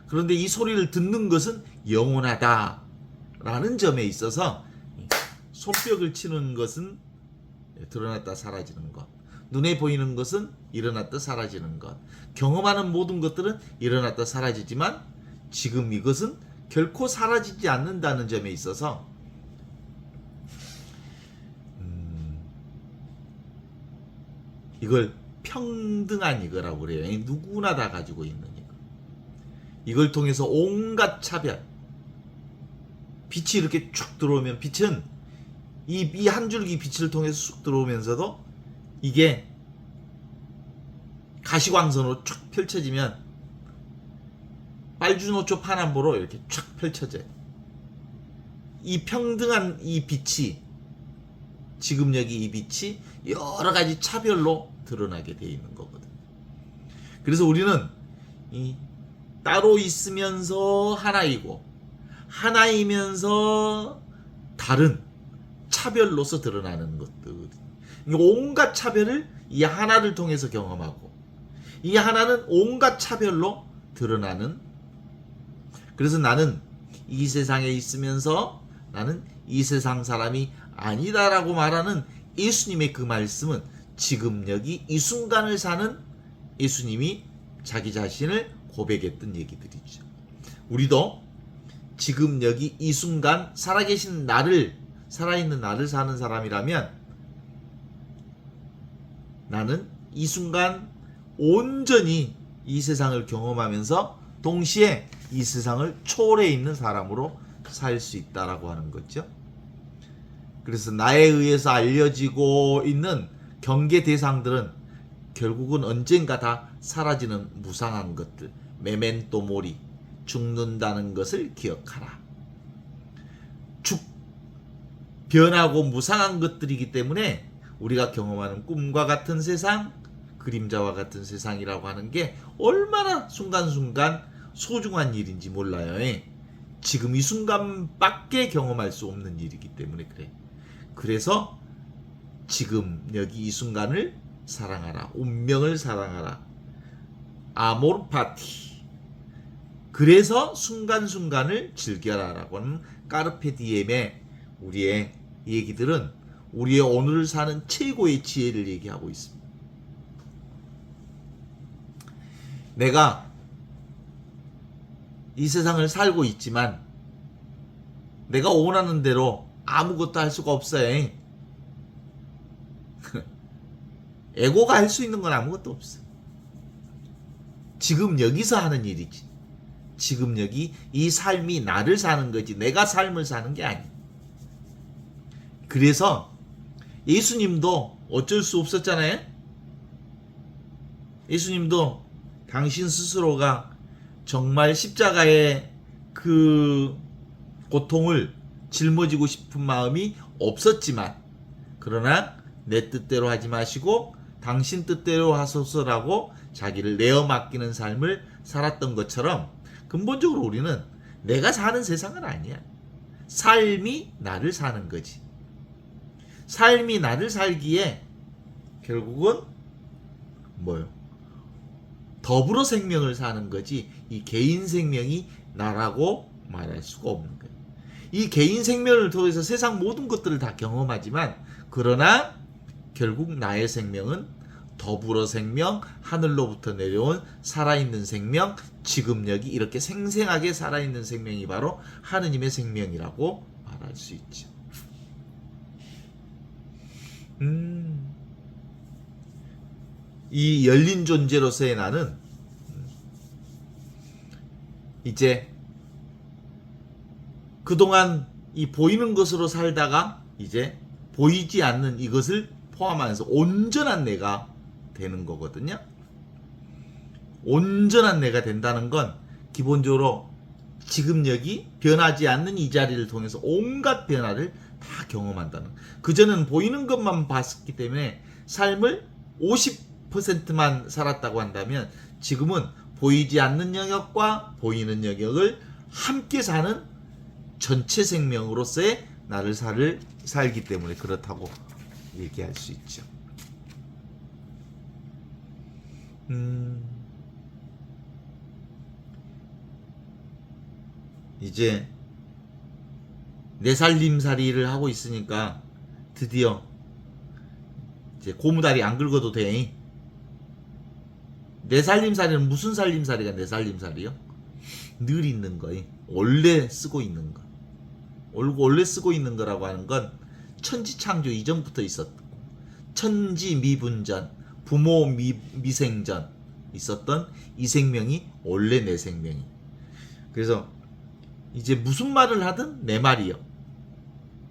그런데 이 소리를 듣는 것은 영원하다라는 점에 있어서 손뼉을 치는 것은 드러났다 사라지는 것, 눈에 보이는 것은 일어났다 사라지는 것, 경험하는 모든 것들은 일어났다 사라지지만 지금 이것은 결코 사라지지 않는다는 점에 있어서 이걸 평등한 이거라고 그래요. 누구나 다 가지고 있는 이거. 이걸 통해서 온갖 차별, 빛이 이렇게 쭉 들어오면, 빛은 이 한 줄기 빛을 통해서 쑥 들어오면서도 이게 가시광선으로 쭉 펼쳐지면 빨주노초 파남보로 이렇게 쫙 펼쳐져요. 이 평등한 이 빛이, 지금 여기 이 빛이 여러 가지 차별로 드러나게 되어 있는 거거든. 그래서 우리는 이 따로 있으면서 하나이고 하나이면서 다른 차별로서 드러나는 것들, 온갖 차별을 이 하나를 통해서 경험하고 이 하나는 온갖 차별로 드러나는, 그래서 나는 이 세상에 있으면서 나는 이 세상 사람이 아니다라고 말하는 예수님의 그 말씀은 지금 여기 이 순간을 사는 예수님이 자기 자신을 고백했던 얘기들이죠. 우리도 지금 여기 이 순간 살아계신 나를, 살아있는 나를 사는 사람이라면 나는 이 순간 온전히 이 세상을 경험하면서 동시에 이 세상을 초월해 있는 사람으로 살 수 있다라고 하는 거죠. 그래서 나에 의해서 알려지고 있는 경계 대상들은 결국은 언젠가 다 사라지는 무상한 것들, 메멘토 모리, 죽는다는 것을 기억하라. 변하고 무상한 것들이기 때문에 우리가 경험하는 꿈과 같은 세상, 그림자와 같은 세상이라고 하는 게 얼마나 순간순간 소중한 일인지 몰라요. 지금 이 순간밖에 경험할 수 없는 일이기 때문에 그래. 그래서 지금 여기 이 순간을 사랑하라. 운명을 사랑하라. 아모르 파티. 그래서 순간순간을 즐겨라라고 하는 까르페 디엠의 우리의 얘기들은 우리의 오늘을 사는 최고의 지혜를 얘기하고 있습니다. 내가 이 세상을 살고 있지만 내가 원하는 대로 아무것도 할 수가 없어요. 에고가 할 수 있는 건 아무것도 없어. 지금 여기서 하는 일이지. 지금 여기 이 삶이 나를 사는 거지 내가 삶을 사는 게 아니야. 그래서 예수님도 어쩔 수 없었잖아요. 예수님도 당신 스스로가 정말 십자가의 그 고통을 짊어지고 싶은 마음이 없었지만, 그러나 내 뜻대로 하지 마시고 당신 뜻대로 하소서라고 자기를 내어 맡기는 삶을 살았던 것처럼 근본적으로 우리는 내가 사는 세상은 아니야. 삶이 나를 사는 거지. 삶이 나를 살기에 결국은 뭐요? 더불어 생명을 사는 거지 이 개인 생명이 나라고 말할 수가 없는 거예요. 이 개인 생명을 통해서 세상 모든 것들을 다 경험하지만 그러나 결국 나의 생명은 더불어 생명, 하늘로부터 내려온 살아있는 생명, 지금 여기 이렇게 생생하게 살아있는 생명이 바로 하느님의 생명이라고 말할 수 있죠. 이 열린 존재로서의 나는 이제 그동안 이 보이는 것으로 살다가 이제 보이지 않는 이것을 포함하면서 온전한 내가 되는 거거든요. 온전한 내가 된다는 건 기본적으로 지금 여기 변하지 않는 이 자리를 통해서 온갖 변화를 다 경험한다는, 그전에는 보이는 것만 봤기 때문에 삶을 50%만 살았다고 한다면 지금은 보이지 않는 영역과 보이는 영역을 함께 사는 전체 생명으로서의 나를 살기 때문에 그렇다고 얘기할 수 있죠. 이제 내 살림살이를 하고 있으니까 드디어 이제 고무다리 안 긁어도 돼. 내 살림살이는 무슨 살림살이가 내 살림살이요? 늘 있는 거예요. 원래 쓰고 있는 거. 원래 쓰고 있는 거라고 하는 건 천지창조 이전부터 있었고, 천지미분전, 부모 미생전 있었던 이 생명이 원래 내 생명이. 그래서 이제 무슨 말을 하든 내 말이요.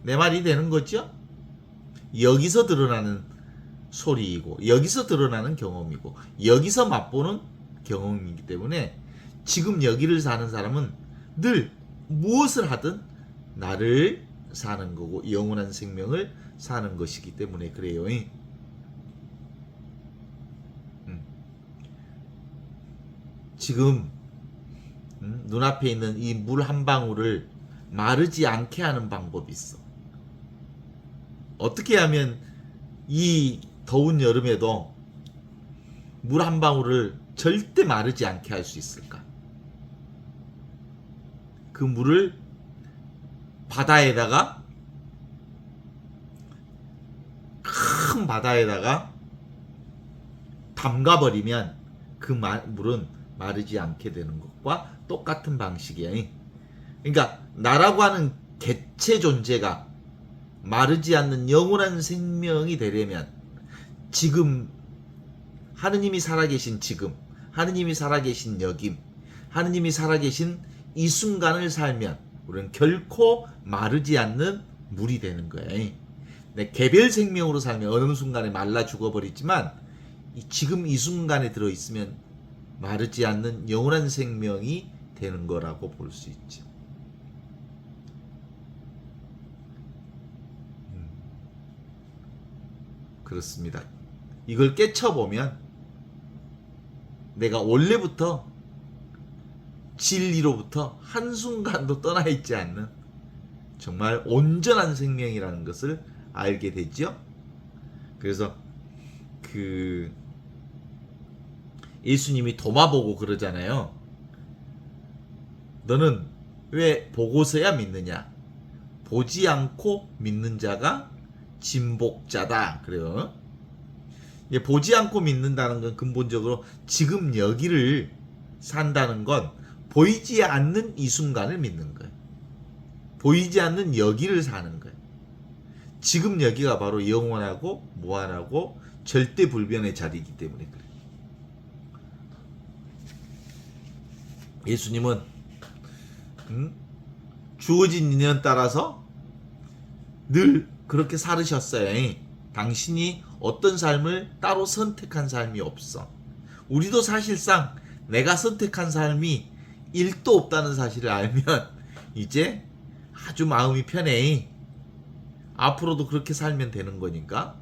내 말이 되는 거죠. 여기서 드러나는 소리이고, 여기서 드러나는 경험이고, 여기서 맛보는 경험이기 때문에 지금 여기를 사는 사람은 늘 무엇을 하든 나를 사는 거고 영원한 생명을 사는 것이기 때문에 그래요. 지금 눈앞에 있는 이 물 한 방울을 마르지 않게 하는 방법이 있어. 어떻게 하면 이 더운 여름에도 물 한 방울을 절대 마르지 않게 할 수 있을까? 그 물을 바다에다가, 큰 바다에다가 담가버리면 그 물은 마르지 않게 되는 것과 똑같은 방식이야. 그러니까 나라고 하는 개체 존재가 마르지 않는 영원한 생명이 되려면 지금 하느님이 살아계신 지금, 하느님이 살아계신 여김, 하느님이 살아계신 이 순간을 살면 우리는 결코 마르지 않는 물이 되는 거예요. 개별 생명으로 살면 어느 순간에 말라 죽어버리지만 지금 이 순간에 들어있으면 마르지 않는 영원한 생명이 되는 거라고 볼 수 있죠. 그렇습니다. 이걸 깨쳐보면 내가 원래부터 진리로부터 한순간도 떠나 있지 않는 정말 온전한 생명이라는 것을 알게 되죠. 그래서 예수님이 도마 보고 그러잖아요. 너는 왜 보고서야 믿느냐? 보지 않고 믿는 자가 진복자다. 그래요. 보지 않고 믿는다는 건 근본적으로 지금 여기를 산다는 건 보이지 않는 이 순간을 믿는 거예요. 보이지 않는 여기를 사는 거예요. 지금 여기가 바로 영원하고 무한하고 절대불변의 자리이기 때문에 그래요. 예수님은 주어진 인연 따라서 늘 그렇게 살으셨어요. 당신이 어떤 삶을 따로 선택한 삶이 없어. 우리도 사실상 내가 선택한 삶이 1도 없다는 사실을 알면 이제 아주 마음이 편해. 앞으로도 그렇게 살면 되는 거니까.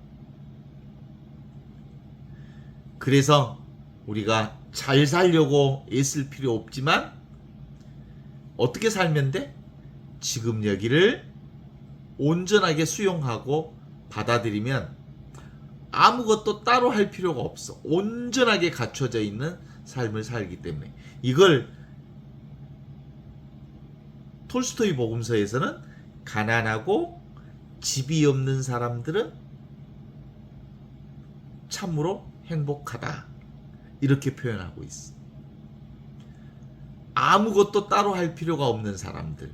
그래서 우리가 잘 살려고 애쓸 필요 없지만 어떻게 살면 돼? 지금 여기를 온전하게 수용하고 받아들이면 아무것도 따로 할 필요가 없어. 온전하게 갖춰져 있는 삶을 살기 때문에. 이걸 톨스토이 복음서에서는 가난하고 집이 없는 사람들은 참으로 행복하다 이렇게 표현하고 있어. 아무것도 따로 할 필요가 없는 사람들,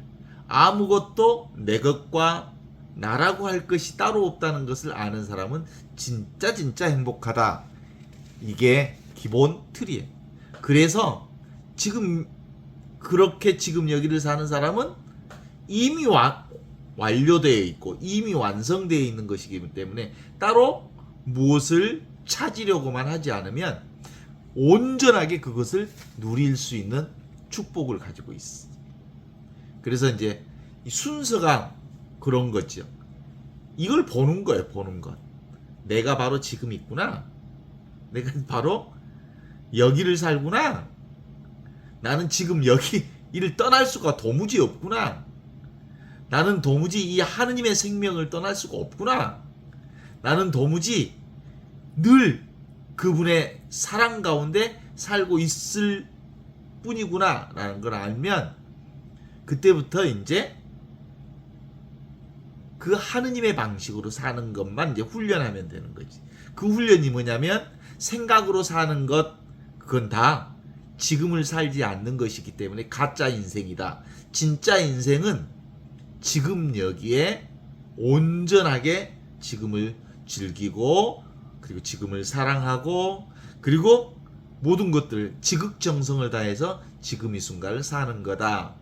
아무것도 내 것과 나라고 할 것이 따로 없다는 것을 아는 사람은 진짜 행복하다 이게 기본 틀이에요. 그래서 지금 그렇게 지금 여기를 사는 사람은 이미 완료되어 있고 이미 완성되어 있는 것이기 때문에 따로 무엇을 찾으려고만 하지 않으면 온전하게 그것을 누릴 수 있는 축복을 가지고 있어. 그래서 이제 이 순서가 그런 거죠. 이걸 보는 거예요. 보는 것. 내가 바로 지금 있구나. 내가 바로 여기를 살구나. 나는 지금 여기를 떠날 수가 도무지 없구나. 나는 도무지 이 하느님의 생명을 떠날 수가 없구나. 나는 도무지 늘 그분의 사랑 가운데 살고 있을 뿐이구나 라는 걸 알면 그때부터 이제 그 하느님의 방식으로 사는 것만 이제 훈련하면 되는 거지. 그 훈련이 뭐냐면 생각으로 사는 것, 그건 다 지금을 살지 않는 것이기 때문에 가짜 인생이다. 진짜 인생은 지금 여기에 온전하게 지금을 즐기고 그리고 지금을 사랑하고 그리고 모든 것들 지극정성을 다해서 지금 이 순간을 사는 거다.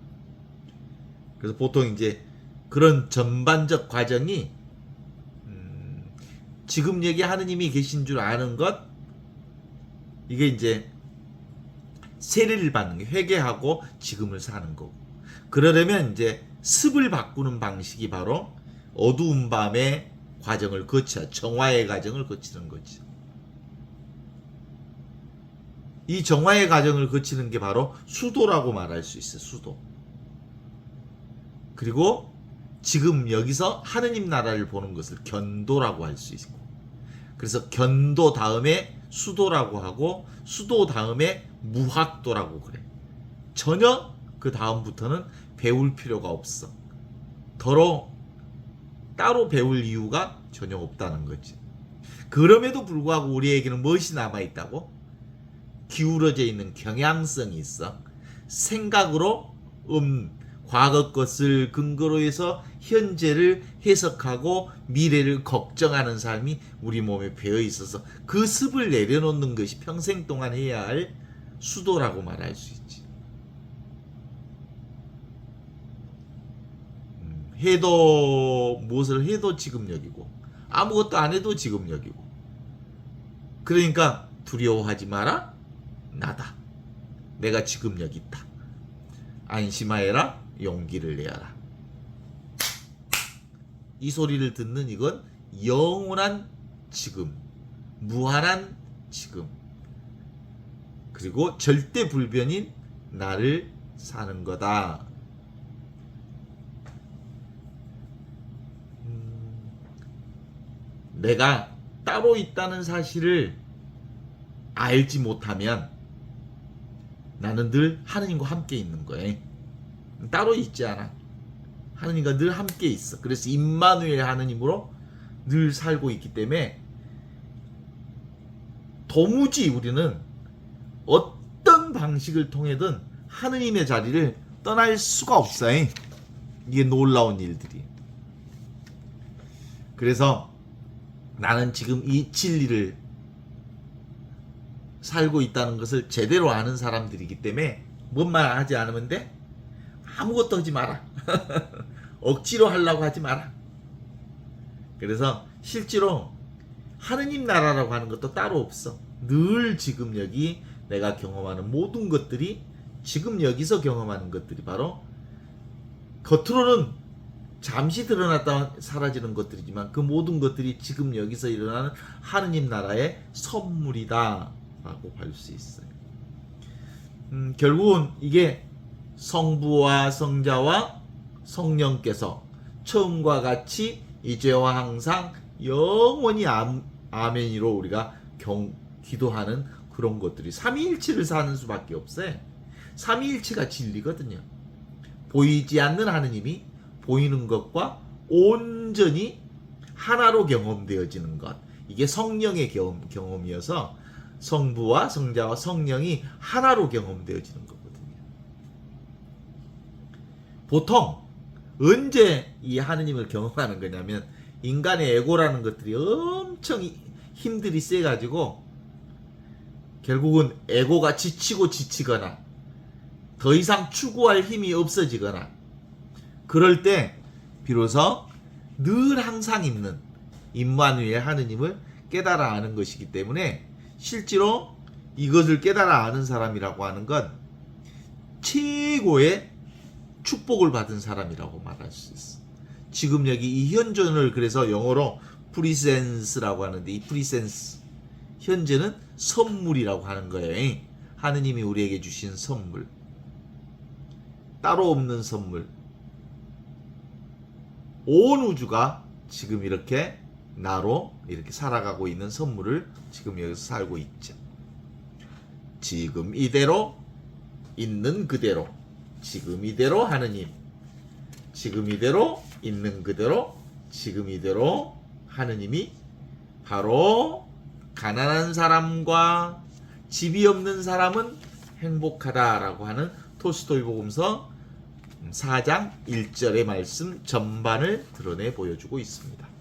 그래서 보통 이제 그런 전반적 과정이 지금 여기 하느님이 계신 줄 아는 것, 이게 이제 세례를 받는 게 회개하고 지금을 사는 거고, 그러려면 이제 습을 바꾸는 방식이 바로 어두운 밤의 과정을 거쳐 정화의 과정을 거치는 거죠. 이 정화의 과정을 거치는 게 바로 수도라고 말할 수 있어요. 수도. 그리고 지금 여기서 하느님 나라를 보는 것을 견도라고 할 수 있고, 그래서 견도 다음에 수도라고 하고 수도 다음에 무학도라고 그래. 전혀 그 다음부터는 배울 필요가 없어. 따로 배울 이유가 전혀 없다는 거지. 그럼에도 불구하고 우리에게는 무엇이 남아있다고? 기울어져 있는 경향성이 있어. 생각으로 과거 것을 근거로 해서 현재를 해석하고 미래를 걱정하는 삶이 우리 몸에 배어 있어서 그 습을 내려놓는 것이 평생 동안 해야 할 수도라고 말할 수 있지. 무엇을 해도 지금 여기고 아무것도 안 해도 지금 여기고, 그러니까 두려워하지 마라. 나다. 내가 지금 여기 있다. 안심하여라. 용기를 내어라. 이 소리를 듣는 이건 영원한 지금, 무한한 지금, 그리고 절대 불변인 나를 사는 거다. 내가 따로 있다는 사실을 알지 못하면 나는 늘 하느님과 함께 있는 거예요. 따로 있지 않아. 하느님과 늘 함께 있어. 그래서 임마누엘 하느님으로 늘 살고 있기 때문에 도무지 우리는 어떤 방식을 통해든 하느님의 자리를 떠날 수가 없어요. 이게 놀라운 일들이. 그래서 나는 지금 이 진리를 살고 있다는 것을 제대로 아는 사람들이기 때문에 뭔 말 하지 않으면 돼? 아무것도 하지 마라. 억지로 하려고 하지 마라. 그래서 실제로 하느님 나라라고 하는 것도 따로 없어. 늘 지금 여기 내가 경험하는 모든 것들이 지금 여기서 경험하는 것들이 바로 겉으로는 잠시 드러났다 사라지는 것들이지만 그 모든 것들이 지금 여기서 일어나는 하느님 나라의 선물이다 라고 할 수 있어요. 결국은 이게 성부와 성자와 성령께서 처음과 같이 이제와 항상 영원히 아멘이로 우리가 기도하는 그런 것들이 삼위일체를 사는 수밖에 없어요. 삼위일체가 진리거든요. 보이지 않는 하느님이 보이는 것과 온전히 하나로 경험되어지는 것, 이게 성령의 경험이어서 성부와 성자와 성령이 하나로 경험되어지는 거거든요. 보통 언제 이 하느님을 경험하는 거냐면 인간의 에고라는 것들이 엄청 힘들이 세가지고 결국은 에고가 지치고 지치거나 더 이상 추구할 힘이 없어지거나 그럴 때 비로소 늘 항상 있는 임마누엘 하느님을 깨달아 아는 것이기 때문에 실제로 이것을 깨달아 아는 사람이라고 하는 건 최고의 축복을 받은 사람이라고 말할 수 있어. 지금 여기 이 현존을 그래서 영어로 프리센스라고 하는데 이 프리센스 현재는 선물이라고 하는 거예요. 하느님이 우리에게 주신 선물. 따로 없는 선물. 온 우주가 지금 이렇게 나로 이렇게 살아가고 있는 선물을 지금 여기서 살고 있죠. 지금 이대로 있는 그대로 지금 이대로 하느님 지금 이대로 있는 그대로 지금 이대로 하느님이 바로 가난한 사람과 집이 없는 사람은 행복하다라고 하는 톨스토이 복음서 4장 1절의 말씀 전반을 드러내 보여주고 있습니다.